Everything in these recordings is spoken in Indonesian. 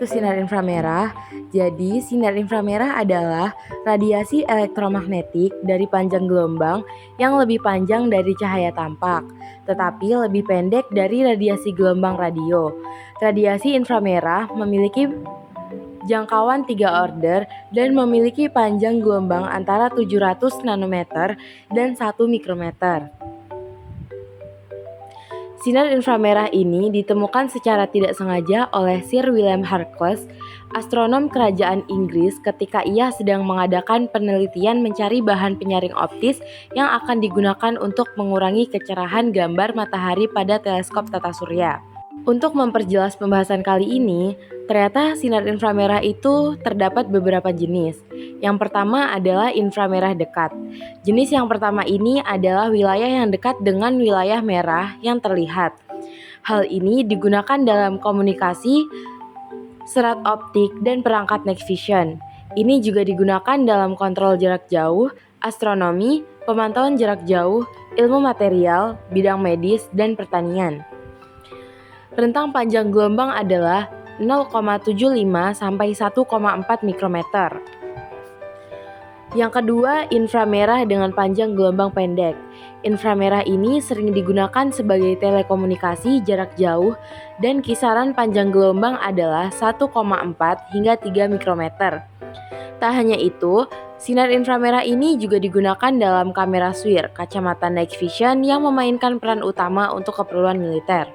itu sinar inframerah? Jadi, sinar inframerah adalah radiasi elektromagnetik dari panjang gelombang yang lebih panjang dari cahaya tampak, tetapi lebih pendek dari radiasi gelombang radio. Radiasi inframerah memiliki jangkauan 3 order dan memiliki panjang gelombang antara 700 nanometer dan 1 mikrometer. Sinar inframerah ini ditemukan secara tidak sengaja oleh Sir William Harkles, astronom kerajaan Inggris ketika ia sedang mengadakan penelitian mencari bahan penyaring optis yang akan digunakan untuk mengurangi kecerahan gambar matahari pada teleskop tata surya. Untuk memperjelas pembahasan kali ini, ternyata sinar inframerah itu terdapat beberapa jenis. Yang pertama adalah inframerah dekat. Jenis yang pertama ini adalah wilayah yang dekat dengan wilayah merah yang terlihat. Hal ini digunakan dalam komunikasi, serat optik, dan perangkat night vision. Ini juga digunakan dalam kontrol jarak jauh, astronomi, pemantauan jarak jauh, ilmu material, bidang medis, dan pertanian. Rentang panjang gelombang adalah 0,75 sampai 1,4 mikrometer. Yang kedua, inframerah dengan panjang gelombang pendek. Inframerah ini sering digunakan sebagai telekomunikasi jarak jauh dan kisaran panjang gelombang adalah 1,4 hingga 3 mikrometer. Tak hanya itu, sinar inframerah ini juga digunakan dalam kamera SWIR, kacamata night vision yang memainkan peran utama untuk keperluan militer.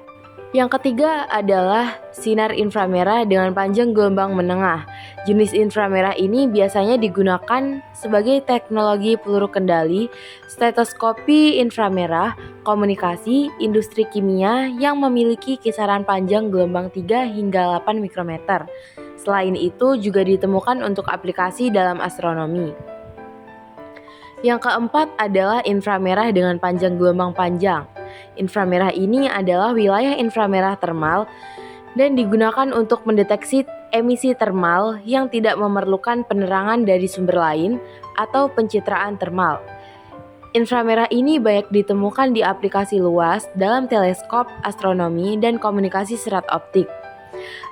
Yang ketiga adalah sinar inframerah dengan panjang gelombang menengah. Jenis inframerah ini biasanya digunakan sebagai teknologi peluru kendali, stetoskopi inframerah, komunikasi, industri kimia yang memiliki kisaran panjang gelombang 3 hingga 8 mikrometer. Selain itu juga ditemukan untuk aplikasi dalam astronomi. Yang keempat adalah inframerah dengan panjang gelombang panjang. Inframerah ini adalah wilayah inframerah termal dan digunakan untuk mendeteksi emisi termal yang tidak memerlukan penerangan dari sumber lain atau pencitraan termal. Inframerah ini banyak ditemukan di aplikasi luas dalam teleskop, astronomi, dan komunikasi serat optik.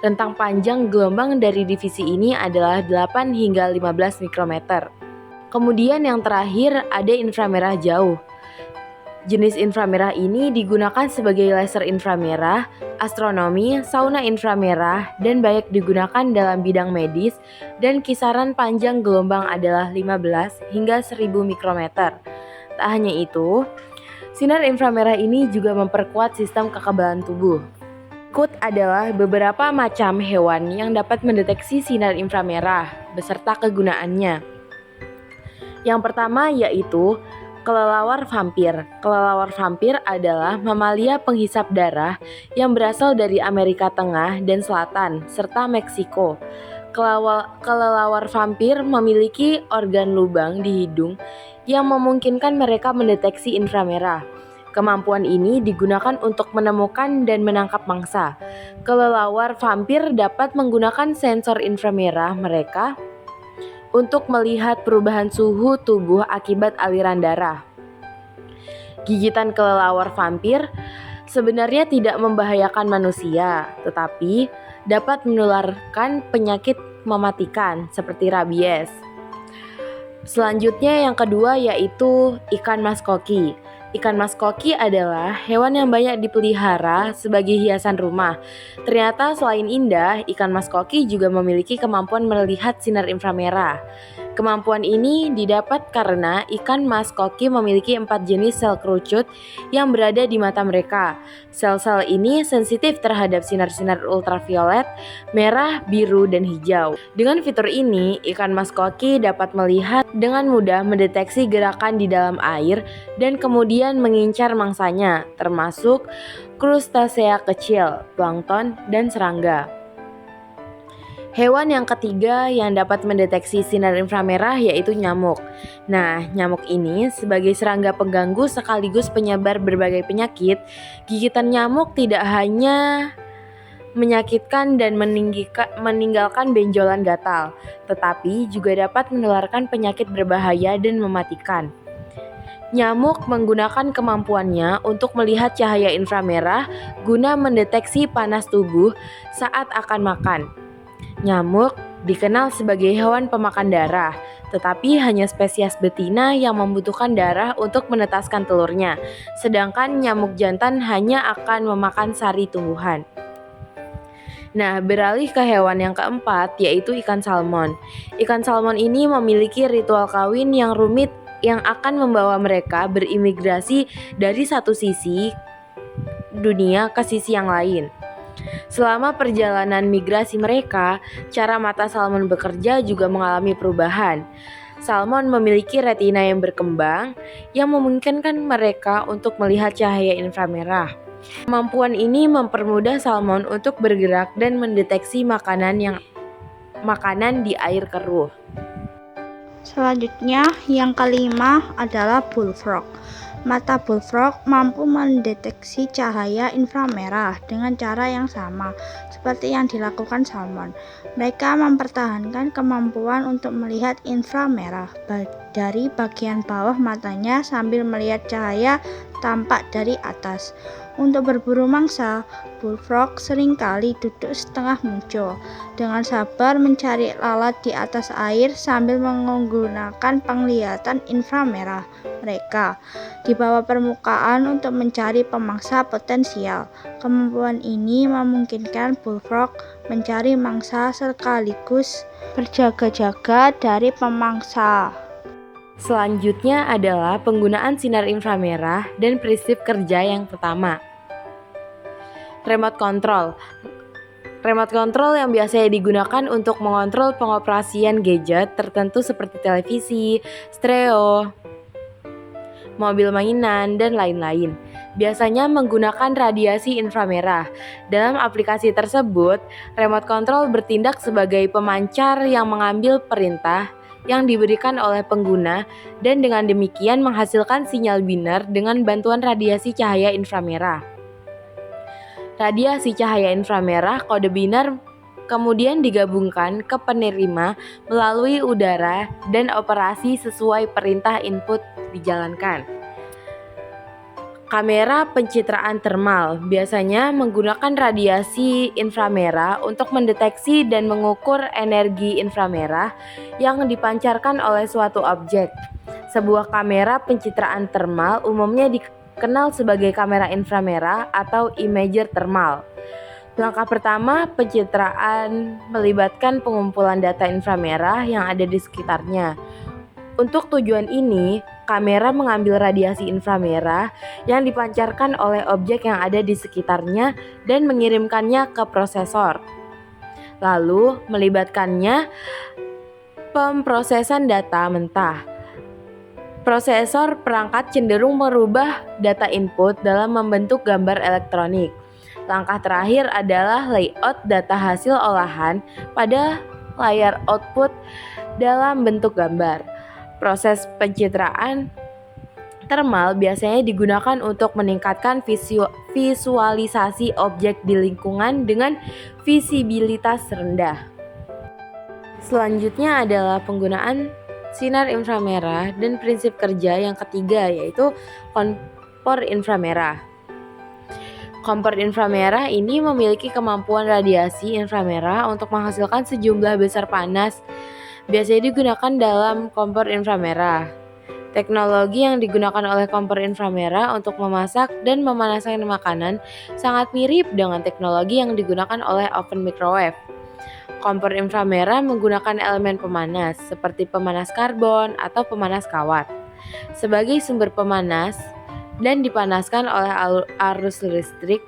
Rentang panjang gelombang dari divisi ini adalah 8 hingga 15 mikrometer. Kemudian yang terakhir ada inframerah jauh. Jenis inframerah ini digunakan sebagai laser inframerah, astronomi, sauna inframerah, dan banyak digunakan dalam bidang medis dan kisaran panjang gelombang adalah 15 hingga 1000 mikrometer. Tak hanya itu, sinar inframerah ini juga memperkuat sistem kekebalan tubuh. Berikut adalah beberapa macam hewan yang dapat mendeteksi sinar inframerah beserta kegunaannya. Yang pertama yaitu kelelawar vampir. Kelelawar vampir adalah mamalia penghisap darah yang berasal dari Amerika Tengah dan Selatan serta Meksiko. Kelelawar vampir memiliki organ lubang di hidung yang memungkinkan mereka mendeteksi inframerah. Kemampuan ini digunakan untuk menemukan dan menangkap mangsa. Kelelawar vampir dapat menggunakan sensor inframerah mereka untuk melihat perubahan suhu tubuh akibat aliran darah. Gigitan kelelawar vampir sebenarnya tidak membahayakan manusia, tetapi dapat menularkan penyakit mematikan seperti rabies. Selanjutnya yang kedua yaitu ikan mas koki. Ikan mas koki adalah hewan yang banyak dipelihara sebagai hiasan rumah. Ternyata selain indah, ikan mas koki juga memiliki kemampuan melihat sinar inframerah. Kemampuan ini didapat karena ikan mas koki memiliki 4 jenis sel kerucut yang berada di mata mereka. Sel-sel ini sensitif terhadap sinar-sinar ultraviolet, merah, biru, dan hijau. Dengan fitur ini, ikan mas koki dapat melihat dengan mudah mendeteksi gerakan di dalam air dan kemudian mengincar mangsanya, termasuk krustasea kecil, plankton, dan serangga. Hewan yang ketiga yang dapat mendeteksi sinar inframerah yaitu nyamuk. Nah, nyamuk ini sebagai serangga pengganggu sekaligus penyebar berbagai penyakit. Gigitan nyamuk tidak hanya menyakitkan dan meninggalkan benjolan gatal, tetapi juga dapat menularkan penyakit berbahaya dan mematikan. Nyamuk menggunakan kemampuannya untuk melihat cahaya inframerah guna mendeteksi panas tubuh saat akan makan. Nyamuk dikenal sebagai hewan pemakan darah, tetapi hanya spesies betina yang membutuhkan darah untuk menetaskan telurnya, sedangkan nyamuk jantan hanya akan memakan sari tumbuhan. Nah, beralih ke hewan yang keempat, yaitu ikan salmon. Ikan salmon ini memiliki ritual kawin yang rumit yang akan membawa mereka berimigrasi dari satu sisi dunia ke sisi yang lain. Selama perjalanan migrasi mereka, cara mata salmon bekerja juga mengalami perubahan. Salmon memiliki retina yang berkembang yang memungkinkan mereka untuk melihat cahaya inframerah. Kemampuan ini mempermudah salmon untuk bergerak dan mendeteksi makanan di air keruh. Selanjutnya, yang kelima adalah bullfrog. Mata bullfrog mampu mendeteksi cahaya inframerah dengan cara yang sama seperti yang dilakukan salmon. Mereka mempertahankan kemampuan untuk melihat inframerah dari bagian bawah matanya sambil melihat cahaya tampak dari atas. Untuk berburu mangsa, bullfrog seringkali duduk setengah muncul, dengan sabar mencari lalat di atas air sambil menggunakan penglihatan inframerah mereka di bawah permukaan untuk mencari pemangsa potensial. Kemampuan ini memungkinkan bullfrog mencari mangsa sekaligus berjaga-jaga dari pemangsa. Selanjutnya adalah penggunaan sinar inframerah dan prinsip kerja yang pertama. Remote control. Remote control yang biasanya digunakan untuk mengontrol pengoperasian gadget tertentu seperti televisi, stereo, mobil mainan, dan lain-lain. Biasanya menggunakan radiasi inframerah. Dalam aplikasi tersebut, remote control bertindak sebagai pemancar yang mengambil perintah yang diberikan oleh pengguna dan dengan demikian menghasilkan sinyal biner dengan bantuan radiasi cahaya inframerah. Radiasi cahaya inframerah kode biner kemudian digabungkan ke penerima melalui udara dan operasi sesuai perintah input dijalankan. Kamera pencitraan termal biasanya menggunakan radiasi inframerah untuk mendeteksi dan mengukur energi inframerah yang dipancarkan oleh suatu objek. Sebuah kamera pencitraan termal umumnya dikenal sebagai kamera inframerah atau imager termal. Langkah pertama, pencitraan melibatkan pengumpulan data inframerah yang ada di sekitarnya. Untuk tujuan ini, kamera mengambil radiasi inframerah yang dipancarkan oleh objek yang ada di sekitarnya dan mengirimkannya ke prosesor. Lalu, melibatkannya pemrosesan data mentah. Prosesor perangkat cenderung merubah data input dalam membentuk gambar elektronik. Langkah terakhir adalah layout data hasil olahan pada layar output dalam bentuk gambar. Proses pencitraan termal biasanya digunakan untuk meningkatkan visualisasi objek di lingkungan dengan visibilitas rendah. Selanjutnya adalah penggunaan sinar inframerah dan prinsip kerja yang ketiga, yaitu kompor inframerah. Kompor inframerah ini memiliki kemampuan radiasi inframerah untuk menghasilkan sejumlah besar panas. Biasanya digunakan dalam kompor inframerah. Teknologi yang digunakan oleh kompor inframerah untuk memasak dan memanaskan makanan sangat mirip dengan teknologi yang digunakan oleh oven microwave. Kompor inframerah menggunakan elemen pemanas seperti pemanas karbon atau pemanas kawat sebagai sumber pemanas dan dipanaskan oleh arus listrik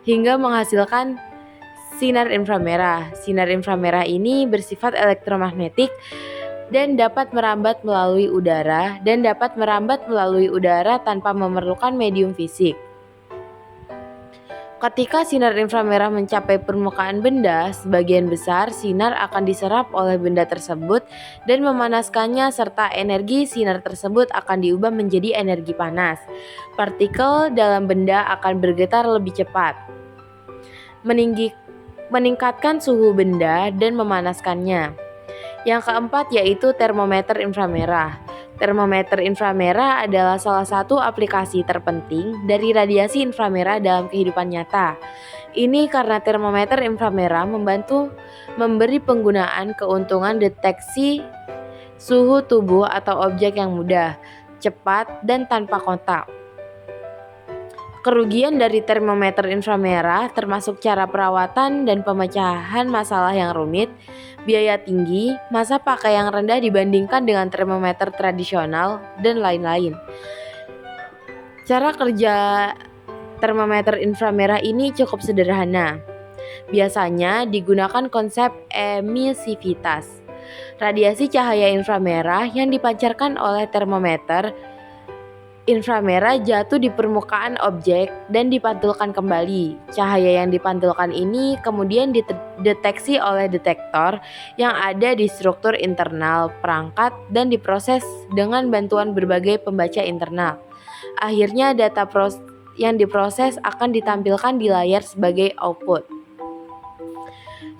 hingga menghasilkan sinar inframerah. Sinar inframerah ini bersifat elektromagnetik dan dapat merambat melalui udara tanpa memerlukan medium fisik. Ketika sinar inframerah mencapai permukaan benda, sebagian besar sinar akan diserap oleh benda tersebut dan memanaskannya serta energi sinar tersebut akan diubah menjadi energi panas. Partikel dalam benda akan bergetar lebih cepat, meningkatkan suhu benda dan memanaskannya. Yang keempat yaitu termometer inframerah. Termometer inframerah adalah salah satu aplikasi terpenting dari radiasi inframerah dalam kehidupan nyata. Ini karena termometer inframerah membantu memberi penggunaan keuntungan deteksi suhu tubuh atau objek yang mudah, cepat, dan tanpa kontak. Kerugian dari termometer inframerah termasuk cara perawatan dan pemecahan masalah yang rumit, biaya tinggi, masa pakai yang rendah dibandingkan dengan termometer tradisional, dan lain-lain. Cara kerja termometer inframerah ini cukup sederhana. Biasanya digunakan konsep emisivitas. Radiasi cahaya inframerah yang dipancarkan oleh termometer inframerah jatuh di permukaan objek dan dipantulkan kembali. Cahaya yang dipantulkan ini kemudian dideteksi oleh detektor yang ada di struktur internal perangkat dan diproses dengan bantuan berbagai pembaca internal. Akhirnya data yang diproses akan ditampilkan di layar sebagai output.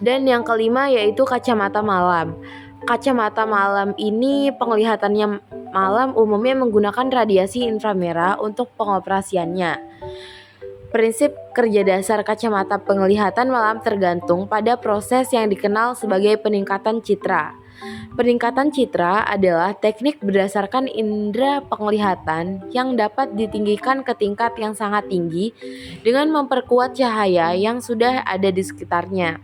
Dan yang kelima yaitu kacamata malam. Kacamata malam ini penglihatannya malam umumnya menggunakan radiasi inframerah untuk pengoperasiannya. Prinsip kerja dasar kacamata penglihatan malam tergantung pada proses yang dikenal sebagai peningkatan citra. Peningkatan citra adalah teknik berdasarkan indera penglihatan yang dapat ditinggikan ke tingkat yang sangat tinggi dengan memperkuat cahaya yang sudah ada di sekitarnya.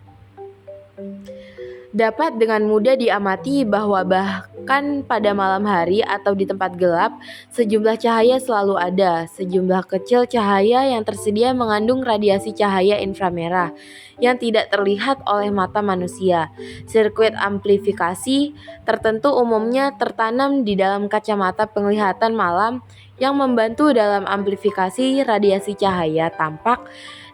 Dapat dengan mudah diamati bahwa bahkan pada malam hari atau di tempat gelap, sejumlah cahaya selalu ada. Sejumlah kecil cahaya yang tersedia mengandung radiasi cahaya inframerah yang tidak terlihat oleh mata manusia. Sirkuit amplifikasi tertentu umumnya tertanam di dalam kacamata penglihatan malam yang membantu dalam amplifikasi radiasi cahaya tampak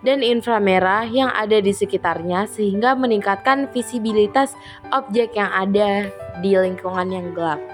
dan inframerah yang ada di sekitarnya sehingga meningkatkan visibilitas objek yang ada di lingkungan yang gelap.